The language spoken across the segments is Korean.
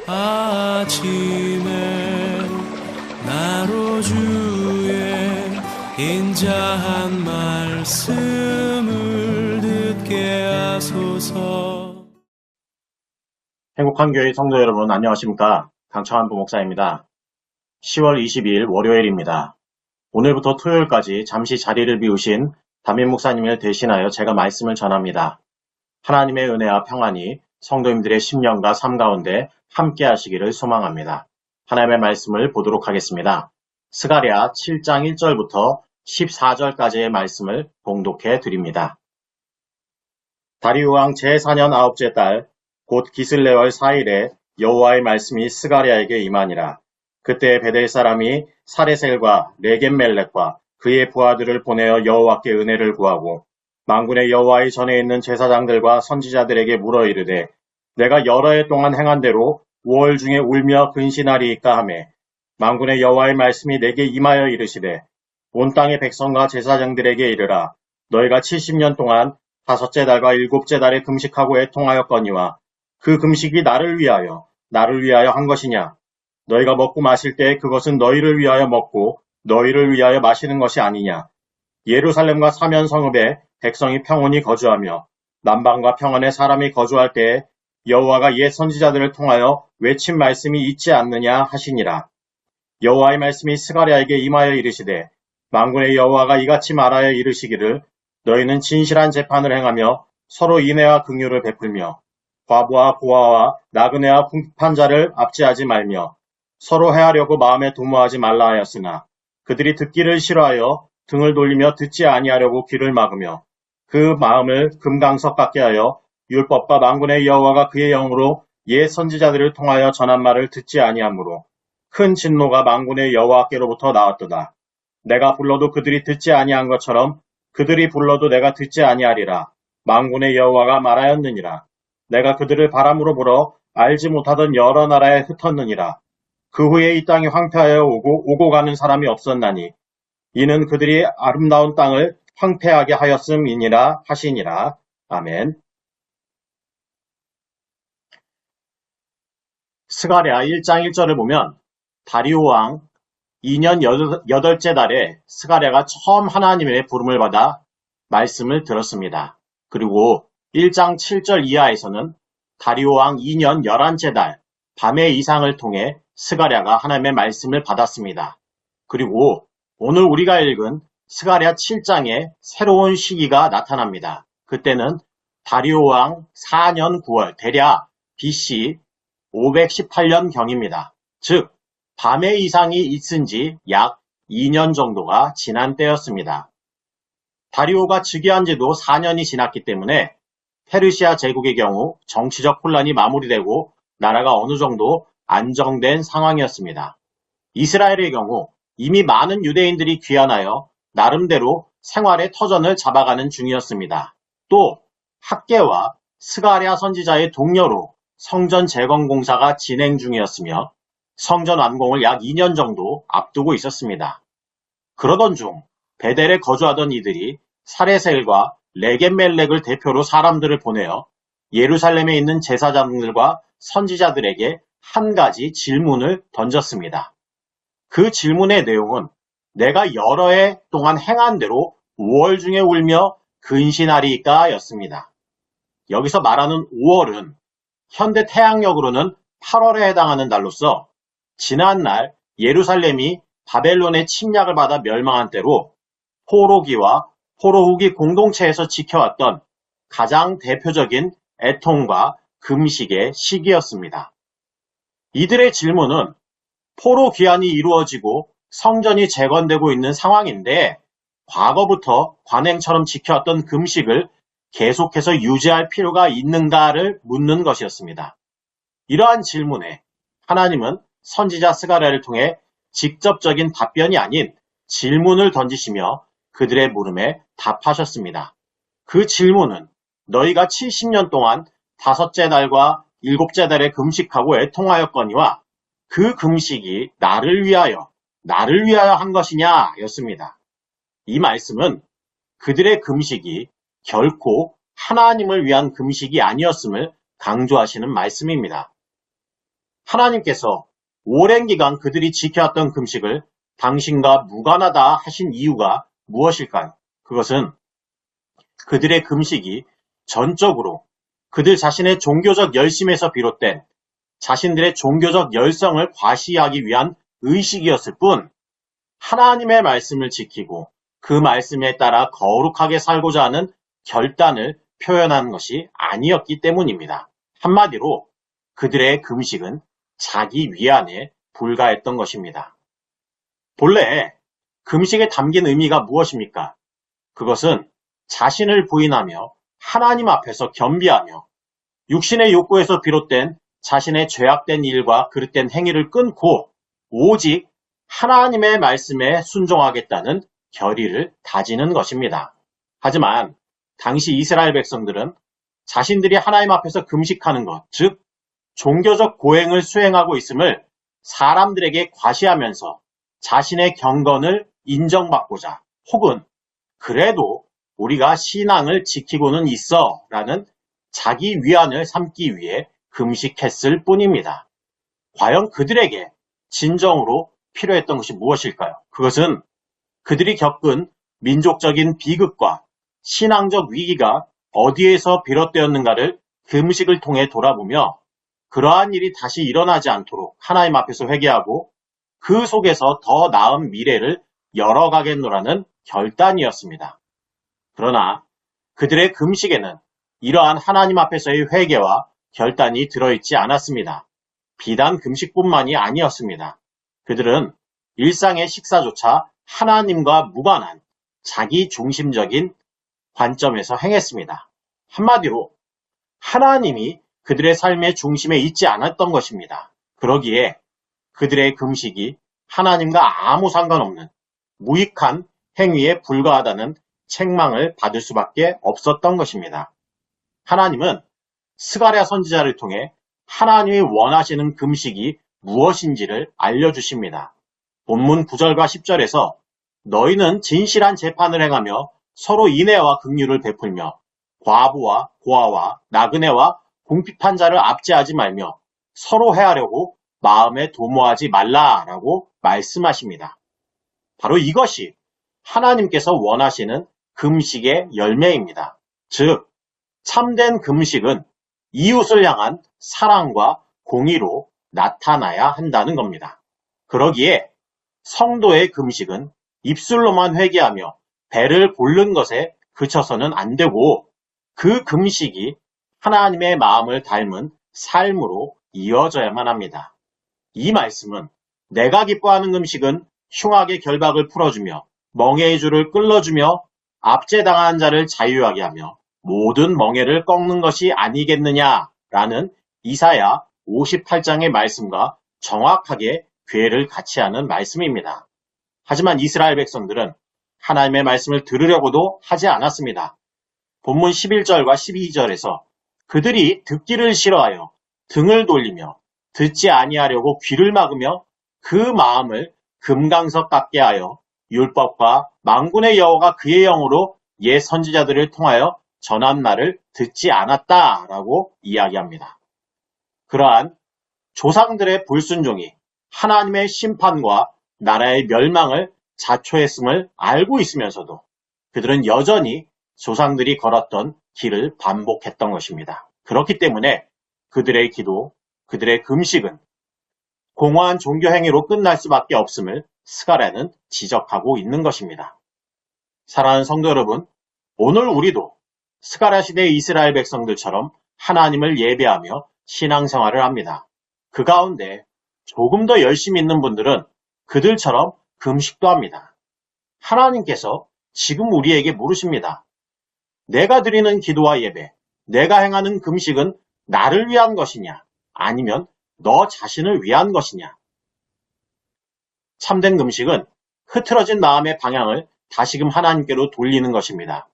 아침에 나로 주의 인자한 말씀을 듣게 하소서. 행복한 교회 성도 여러분 안녕하십니까? 강창한 부목사입니다. 10월 22일 월요일입니다. 오늘부터 토요일까지 잠시 자리를 비우신 담임 목사님을 대신하여 제가 말씀을 전합니다. 하나님의 은혜와 평안이 성도님들의 심령과 삶 가운데 함께 하시기를 소망합니다. 하나님의 말씀을 보도록 하겠습니다. 스가랴 7장 1절부터 14절까지의 말씀을 봉독해 드립니다. 다리우 왕 제4년 9째 달 곧 기슬레월 4일에 여호와의 말씀이 스가랴에게 임하니라. 그때 베델 사람이 사레셀과 레겜멜렉과 그의 부하들을 보내어 여호와께 은혜를 구하고 만군의 여호와의 전에 있는 제사장들과 선지자들에게 물어 이르되 내가 여러 해 동안 행한 대로 5월 중에 울며 근신하리이까 하매 만군의 여호와의 말씀이 내게 임하여 이르시되 온 땅의 백성과 제사장들에게 이르라. 너희가 70년 동안 5째 달과 7째 달에 금식하고 애통하였거니와 그 금식이 나를 위하여 한 것이냐. 너희가 먹고 마실 때 그것은 너희를 위하여 먹고 너희를 위하여 마시는 것이 아니냐. 예루살렘과 사면 성읍에 백성이 평온히 거주하며 남방과 평원에 사람이 거주할 때에 여호와가 옛 선지자들을 통하여 외친 말씀이 있지 않느냐 하시니라. 여호와의 말씀이 스가랴에게 임하여 이르시되 만군의 여호와가 이같이 말하여 이르시기를 너희는 진실한 재판을 행하며 서로 인애와 긍휼을 베풀며 과부와 고아와 나그네와 궁핍한 자를 압제하지 말며 서로 해하려고 마음에 도모하지 말라 하였으나 그들이 듣기를 싫어하여 등을 돌리며 듣지 아니하려고 귀를 막으며 그 마음을 금강석 같게 하여 율법과 만군의 여호와가 그의 영으로 옛 선지자들을 통하여 전한 말을 듣지 아니하므로 큰 진노가 만군의 여호와께로부터 나왔도다. 내가 불러도 그들이 듣지 아니한 것처럼 그들이 불러도 내가 듣지 아니하리라. 만군의 여호와가 말하였느니라. 내가 그들을 바람으로 불어 알지 못하던 여러 나라에 흩었느니라. 그 후에 이 땅이 황폐하여 오고 가는 사람이 없었나니 이는 그들이 아름다운 땅을 황폐하게 하였음이니라 하시니라. 아멘. 스가랴 1장 1절을 보면 다리우 왕 2년 8째 달에 스가랴가 처음 하나님의 부름을 받아 말씀을 들었습니다. 그리고 1장 7절 이하에서는 다리우 왕 2년 11째 달 밤의 이상을 통해 스가랴가 하나님의 말씀을 받았습니다. 그리고 오늘 우리가 읽은 스가랴 7장에 새로운 시기가 나타납니다. 그때는 다리우 왕 4년 9월 대략 BC 518년경입니다. 즉 밤의 이상이 있은 지 약 2년 정도가 지난 때였습니다. 다리우가 즉위한 지도 4년이 지났기 때문에 페르시아 제국의 경우 정치적 혼란이 마무리되고 나라가 어느 정도 안정된 상황이었습니다. 이스라엘의 경우 이미 많은 유대인들이 귀환하여 나름대로 생활의 터전을 잡아가는 중이었습니다. 또 학계와 스가랴 선지자의 동료로 성전 재건 공사가 진행 중이었으며 성전 완공을 약 2년 정도 앞두고 있었습니다. 그러던 중 베델에 거주하던 이들이 사레셀과 레겜멜렉을 대표로 사람들을 보내어 예루살렘에 있는 제사장들과 선지자들에게 한 가지 질문을 던졌습니다. 그 질문의 내용은 내가 여러 해 동안 행한 대로 5월 중에 울며 근신하리이까 였습니다. 여기서 말하는 5월은 현대 태양력으로는 8월에 해당하는 달로서 지난날 예루살렘이 바벨론의 침략을 받아 멸망한 때로 포로기와 포로 후기 공동체에서 지켜왔던 가장 대표적인 애통과 금식의 시기였습니다. 이들의 질문은 포로 귀환이 이루어지고 성전이 재건되고 있는 상황인데 과거부터 관행처럼 지켜왔던 금식을 계속해서 유지할 필요가 있는가를 묻는 것이었습니다. 이러한 질문에 하나님은 선지자 스가랴를 통해 직접적인 답변이 아닌 질문을 던지시며 그들의 물음에 답하셨습니다. 그 질문은 너희가 70년 동안 5째 달과 7째 달에 금식하고 애통하였거니와 그 금식이 나를 위하여 한 것이냐 였습니다. 이 말씀은 그들의 금식이 결코 하나님을 위한 금식이 아니었음을 강조하시는 말씀입니다. 하나님께서 오랜 기간 그들이 지켜왔던 금식을 당신과 무관하다 하신 이유가 무엇일까요? 그것은 그들의 금식이 전적으로 그들 자신의 종교적 열심에서 비롯된 자신들의 종교적 열성을 과시하기 위한 의식이었을 뿐 하나님의 말씀을 지키고 그 말씀에 따라 거룩하게 살고자 하는 결단을 표현한 것이 아니었기 때문입니다. 한마디로 그들의 금식은 자기 위안에 불과했던 것입니다. 본래 금식에 담긴 의미가 무엇입니까? 그것은 자신을 부인하며 하나님 앞에서 겸비하며 육신의 욕구에서 비롯된 자신의 죄악된 일과 그릇된 행위를 끊고 오직 하나님의 말씀에 순종하겠다는 결의를 다지는 것입니다. 하지만 당시 이스라엘 백성들은 자신들이 하나님 앞에서 금식하는 것, 즉 종교적 고행을 수행하고 있음을 사람들에게 과시하면서 자신의 경건을 인정받고자 혹은 그래도 우리가 신앙을 지키고는 있어 라는 자기 위안을 삼기 위해 금식했을 뿐입니다. 과연 그들에게 진정으로 필요했던 것이 무엇일까요? 그것은 그들이 겪은 민족적인 비극과 신앙적 위기가 어디에서 비롯되었는가를 금식을 통해 돌아보며 그러한 일이 다시 일어나지 않도록 하나님 앞에서 회개하고 그 속에서 더 나은 미래를 열어가겠노라는 결단이었습니다. 그러나 그들의 금식에는 이러한 하나님 앞에서의 회개와 결단이 들어있지 않았습니다. 비단 금식뿐만이 아니었습니다. 그들은 일상의 식사조차 하나님과 무관한 자기 중심적인 관점에서 행했습니다. 한마디로 하나님이 그들의 삶의 중심에 있지 않았던 것입니다. 그러기에 그들의 금식이 하나님과 아무 상관없는 무익한 행위에 불과하다는 책망을 받을 수밖에 없었던 것입니다. 하나님은 스가랴 선지자를 통해 하나님이 원하시는 금식이 무엇인지를 알려주십니다. 본문 9절과 10절에서 너희는 진실한 재판을 행하며 서로 인애와 긍휼을 베풀며 과부와 고아와 나그네와 궁핍한 자를 압제하지 말며 서로 해하려고 마음에 도모하지 말라라고 말씀하십니다. 바로 이것이 하나님께서 원하시는 금식의 열매입니다. 즉, 참된 금식은 이웃을 향한 사랑과 공의로 나타나야 한다는 겁니다. 그러기에 성도의 금식은 입술로만 회개하며 배를 고른 것에 그쳐서는 안 되고 그 금식이 하나님의 마음을 닮은 삶으로 이어져야만 합니다. 이 말씀은 내가 기뻐하는 금식은 흉악의 결박을 풀어주며 멍에의 줄을 끌어주며 압제당한 자를 자유하게 하며 모든 멍에를 꺾는 것이 아니겠느냐라는 이사야 58장의 말씀과 정확하게 궤를 같이 하는 말씀입니다. 하지만 이스라엘 백성들은 하나님의 말씀을 들으려고도 하지 않았습니다. 본문 11절과 12절에서 그들이 듣기를 싫어하여 등을 돌리며 듣지 아니하려고 귀를 막으며 그 마음을 금강석 같게 하여 율법과 만군의 여호와가 그의 영으로 옛 선지자들을 통하여 전한 말을 듣지 않았다라고 이야기합니다. 그러한 조상들의 불순종이 하나님의 심판과 나라의 멸망을 자초했음을 알고 있으면서도 그들은 여전히 조상들이 걸었던 길을 반복했던 것입니다. 그렇기 때문에 그들의 기도, 그들의 금식은 공허한 종교 행위로 끝날 수밖에 없음을 스가랴는 지적하고 있는 것입니다. 사랑하는 성도 여러분, 오늘 우리도 스가랴 시대의 이스라엘 백성들처럼 하나님을 예배하며 신앙생활을 합니다. 그 가운데 조금 더 열심히 있는 분들은 그들처럼 금식도 합니다. 하나님께서 지금 우리에게 물으십니다. 내가 드리는 기도와 예배, 내가 행하는 금식은 나를 위한 것이냐? 아니면 너 자신을 위한 것이냐? 참된 금식은 흐트러진 마음의 방향을 다시금 하나님께로 돌리는 것입니다.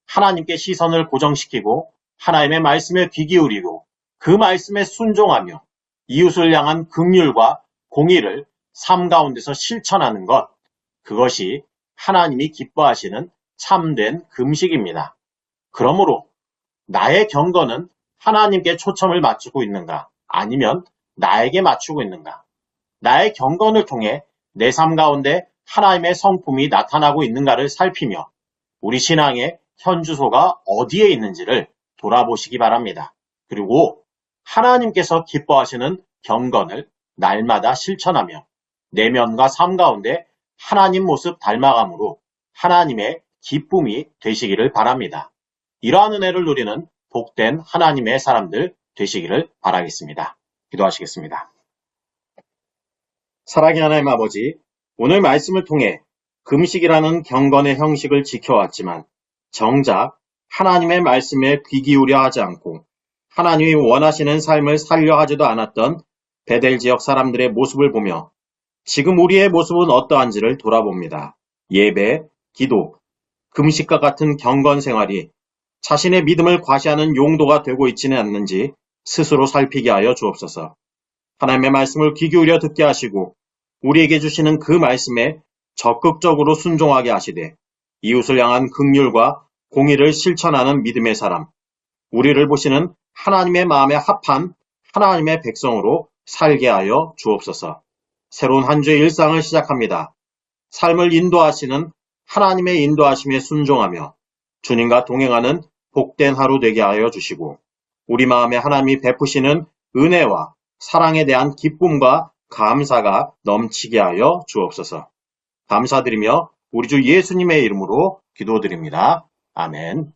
하나님께 시선을 고정시키고 하나님의 말씀에 귀 기울이고 그 말씀에 순종하며 이웃을 향한 긍휼과 공의를 삶 가운데서 실천하는 것, 그것이 하나님이 기뻐하시는 참된 금식입니다. 그러므로 나의 경건은 하나님께 초점을 맞추고 있는가? 아니면 나에게 맞추고 있는가? 나의 경건을 통해 내 삶 가운데 하나님의 성품이 나타나고 있는가를 살피며 우리 신앙의 현주소가 어디에 있는지를 돌아보시기 바랍니다. 그리고 하나님께서 기뻐하시는 경건을 날마다 실천하며 내면과 삶 가운데 하나님 모습 닮아감으로 하나님의 기쁨이 되시기를 바랍니다. 이러한 은혜를 누리는 복된 하나님의 사람들 되시기를 바라겠습니다. 기도하시겠습니다. 사랑의 하나님 아버지, 오늘 말씀을 통해 금식이라는 경건의 형식을 지켜왔지만 정작 하나님의 말씀에 귀 기울여 하지 않고 하나님이 원하시는 삶을 살려 하지도 않았던 베델 지역 사람들의 모습을 보며 지금 우리의 모습은 어떠한지를 돌아봅니다. 예배, 기도, 금식과 같은 경건 생활이 자신의 믿음을 과시하는 용도가 되고 있지는 않는지 스스로 살피게 하여 주옵소서. 하나님의 말씀을 귀 기울여 듣게 하시고 우리에게 주시는 그 말씀에 적극적으로 순종하게 하시되 이웃을 향한 긍휼과 공의를 실천하는 믿음의 사람, 우리를 보시는 하나님의 마음에 합한 하나님의 백성으로 살게 하여 주옵소서. 새로운 한 주의 일상을 시작합니다. 삶을 인도하시는 하나님의 인도하심에 순종하며 주님과 동행하는 복된 하루 되게 하여 주시고 우리 마음에 하나님이 베푸시는 은혜와 사랑에 대한 기쁨과 감사가 넘치게 하여 주옵소서. 감사드리며 우리 주 예수님의 이름으로 기도드립니다. 아멘.